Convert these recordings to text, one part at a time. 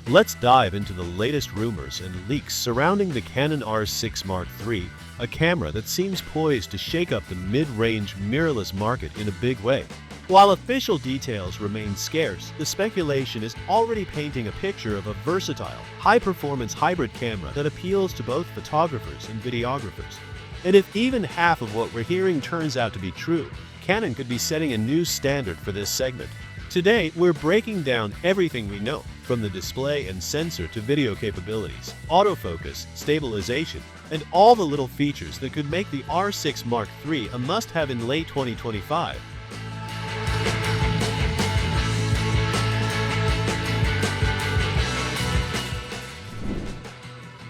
Let's dive into the latest rumors and leaks surrounding the Canon R6 Mark III, a camera that seems poised to shake up the mid-range mirrorless market in a big way. While official details remain scarce, the speculation is already painting a picture of a versatile, high-performance hybrid camera that appeals to both photographers and videographers. And if even half of what we're hearing turns out to be true, Canon could be setting a new standard for this segment. Today, we're breaking down everything we know, from the display and sensor to video capabilities, autofocus, stabilization, and all the little features that could make the R6 Mark III a must-have in late 2025.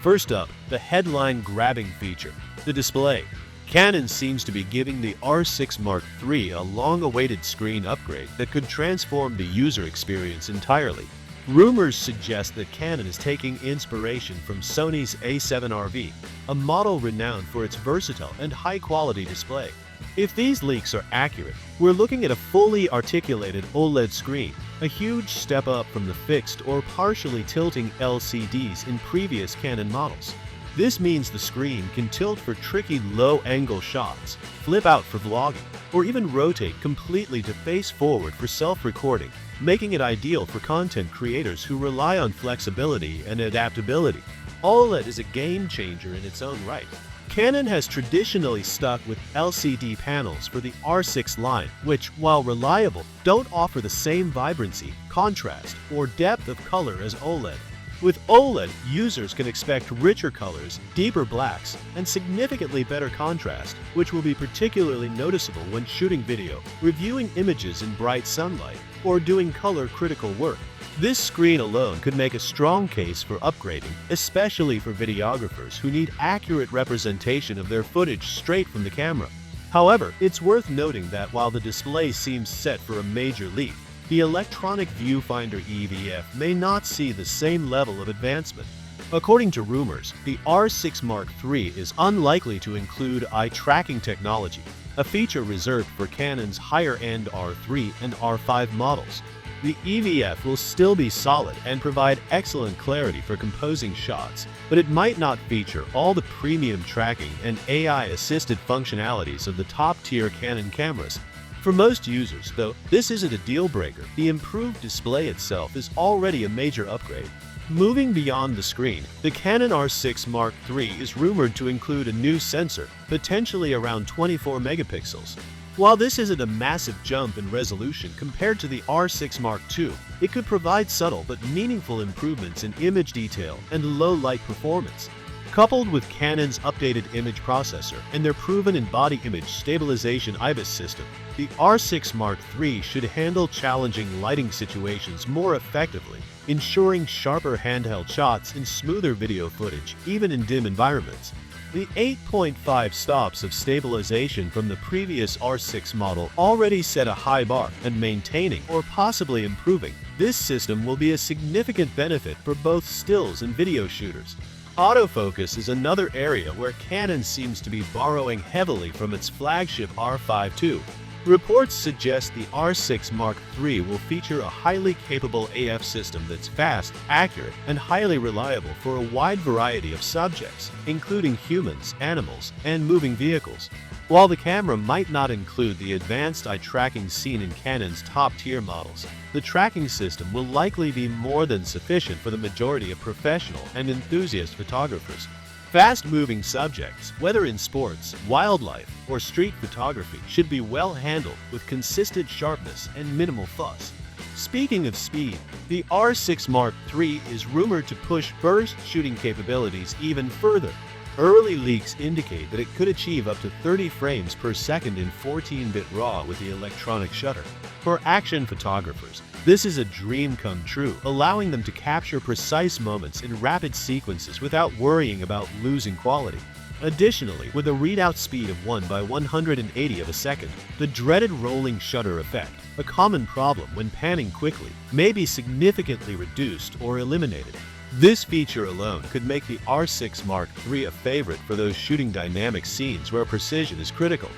First up, the headline-grabbing feature, the display. Canon seems to be giving the R6 Mark III a long-awaited screen upgrade that could transform the user experience entirely. Rumors suggest that Canon is taking inspiration from Sony's A7RV, a model renowned for its versatile and high-quality display. If these leaks are accurate, we're looking at a fully articulated OLED screen, a huge step up from the fixed or partially tilting LCDs in previous Canon models. This means the screen can tilt for tricky low-angle shots, flip out for vlogging, or even rotate completely to face forward for self-recording, making it ideal for content creators who rely on flexibility and adaptability. OLED is a game-changer in its own right. Canon has traditionally stuck with LCD panels for the R6 line, which, while reliable, don't offer the same vibrancy, contrast, or depth of color as OLED. With OLED, users can expect richer colors, deeper blacks, and significantly better contrast, which will be particularly noticeable when shooting video, reviewing images in bright sunlight, or doing color-critical work. This screen alone could make a strong case for upgrading, especially for videographers who need accurate representation of their footage straight from the camera. However, it's worth noting that while the display seems set for a major leap, the electronic viewfinder EVF may not see the same level of advancement. According to rumors, the R6 Mark III is unlikely to include eye tracking technology, a feature reserved for Canon's higher-end R3 and R5 models. The EVF will still be solid and provide excellent clarity for composing shots, but it might not feature all the premium tracking and AI-assisted functionalities of the top-tier Canon cameras. For most users, though, this isn't a deal-breaker. The improved display itself is already a major upgrade. Moving beyond the screen, the Canon R6 Mark III is rumored to include a new sensor, potentially around 24 megapixels. While this isn't a massive jump in resolution compared to the R6 Mark II, it could provide subtle but meaningful improvements in image detail and low-light performance. Coupled with Canon's updated image processor and their proven in-body image stabilization IBIS system, the R6 Mark III should handle challenging lighting situations more effectively, ensuring sharper handheld shots and smoother video footage, even in dim environments. The 8.5 stops of stabilization from the previous R6 model already set a high bar, and maintaining or possibly improving this system will be a significant benefit for both stills and video shooters. Autofocus is another area where Canon seems to be borrowing heavily from its flagship R5 II. Reports suggest the R6 Mark III will feature a highly capable AF system that's fast, accurate, and highly reliable for a wide variety of subjects, including humans, animals, and moving vehicles. While the camera might not include the advanced eye tracking seen in Canon's top-tier models, the tracking system will likely be more than sufficient for the majority of professional and enthusiast photographers. Fast-moving subjects, whether in sports, wildlife, or street photography, should be well handled with consistent sharpness and minimal fuss. Speaking of speed, the R6 Mark III is rumored to push burst shooting capabilities even further. Early leaks indicate that it could achieve up to 30 frames per second in 14-bit RAW with the electronic shutter. For action photographers, this is a dream come true, allowing them to capture precise moments in rapid sequences without worrying about losing quality. Additionally, with a readout speed of 1/180 of a second, the dreaded rolling shutter effect, a common problem when panning quickly, may be significantly reduced or eliminated. This feature alone could make the R6 Mark III a favorite for those shooting dynamic scenes where precision is critical.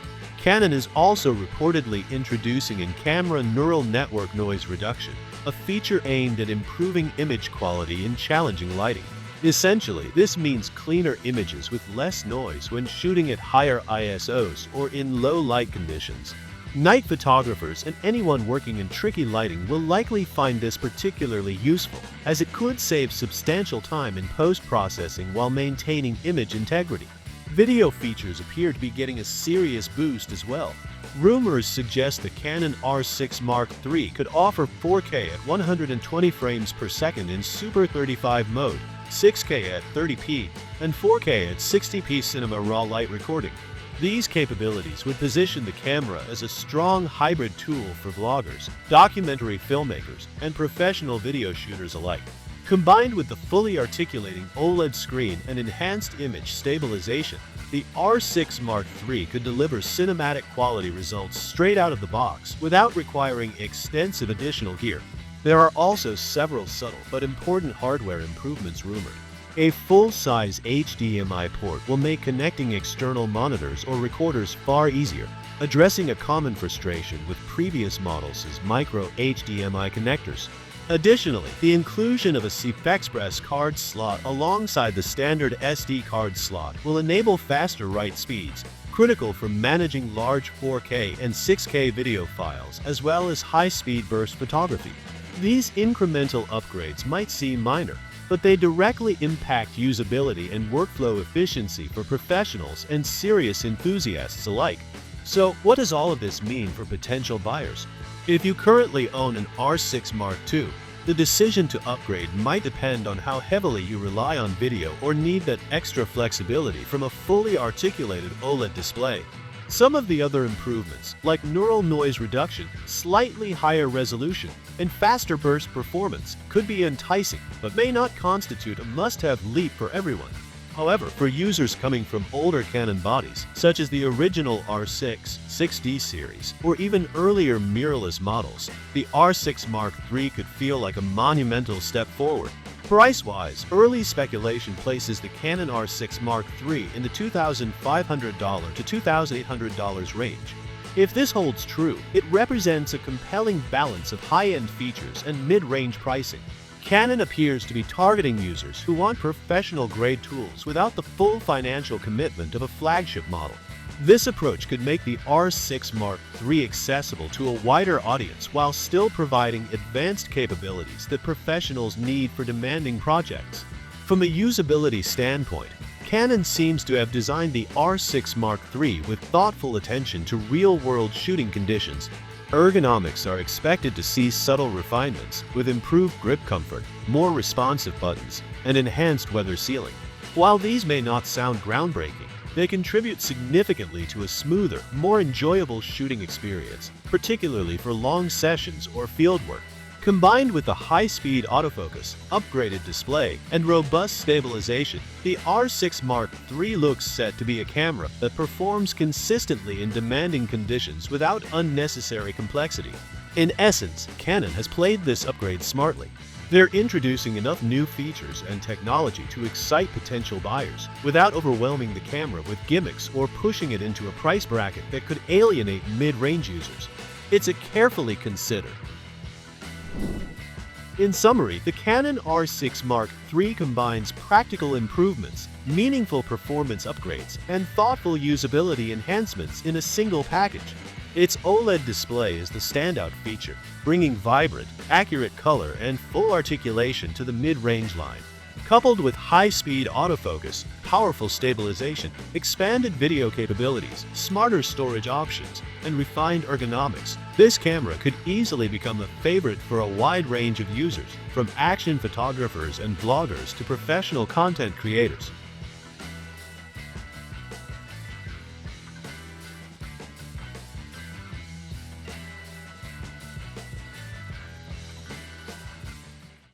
Canon is also reportedly introducing in-camera neural network noise reduction, a feature aimed at improving image quality in challenging lighting. Essentially, this means cleaner images with less noise when shooting at higher ISOs or in low light conditions. Night photographers and anyone working in tricky lighting will likely find this particularly useful, as it could save substantial time in post-processing while maintaining image integrity. Video features appear to be getting a serious boost as well. Rumors suggest the Canon R6 Mark III could offer 4K at 120 frames per second in Super 35 mode, 6K at 30p, and 4K at 60p cinema raw light recording. These capabilities would position the camera as a strong hybrid tool for vloggers, documentary filmmakers, and professional video shooters alike. Combined with the fully articulating OLED screen and enhanced image stabilization, the R6 Mark III could deliver cinematic quality results straight out of the box without requiring extensive additional gear. There are also several subtle but important hardware improvements rumored. A full-size HDMI port will make connecting external monitors or recorders far easier, addressing a common frustration with previous models as micro HDMI connectors. Additionally, the inclusion of a CFexpress card slot alongside the standard SD card slot will enable faster write speeds, critical for managing large 4K and 6K video files, as well as high-speed burst photography. These incremental upgrades might seem minor, but they directly impact usability and workflow efficiency for professionals and serious enthusiasts alike. So, what does all of this mean for potential buyers? If you currently own an R6 Mark II, the decision to upgrade might depend on how heavily you rely on video or need that extra flexibility from a fully articulated OLED display. Some of the other improvements, like neural noise reduction, slightly higher resolution, and faster burst performance, could be enticing, but may not constitute a must-have leap for everyone. However, for users coming from older Canon bodies, such as the original R6, 6D series, or even earlier mirrorless models, the R6 Mark III could feel like a monumental step forward. Price-wise, early speculation places the Canon R6 Mark III in the $2,500 to $2,800 range. If this holds true, it represents a compelling balance of high-end features and mid-range pricing. Canon appears to be targeting users who want professional-grade tools without the full financial commitment of a flagship model. This approach could make the R6 Mark III accessible to a wider audience while still providing advanced capabilities that professionals need for demanding projects. From a usability standpoint, Canon seems to have designed the R6 Mark III with thoughtful attention to real-world shooting conditions. Ergonomics are expected to see subtle refinements, with improved grip comfort, more responsive buttons, and enhanced weather sealing. While these may not sound groundbreaking, they contribute significantly to a smoother, more enjoyable shooting experience, particularly for long sessions or fieldwork. Combined with the high-speed autofocus, upgraded display, and robust stabilization, the R6 Mark III looks set to be a camera that performs consistently in demanding conditions without unnecessary complexity. In essence, Canon has played this upgrade smartly. They're introducing enough new features and technology to excite potential buyers, without overwhelming the camera with gimmicks or pushing it into a price bracket that could alienate mid-range users. It's a carefully considered. In summary, the Canon R6 Mark III combines practical improvements, meaningful performance upgrades, and thoughtful usability enhancements in a single package. Its OLED display is the standout feature, bringing vibrant, accurate color and full articulation to the mid-range line. Coupled with high-speed autofocus, powerful stabilization, expanded video capabilities, smarter storage options, and refined ergonomics, this camera could easily become a favorite for a wide range of users, from action photographers and vloggers to professional content creators.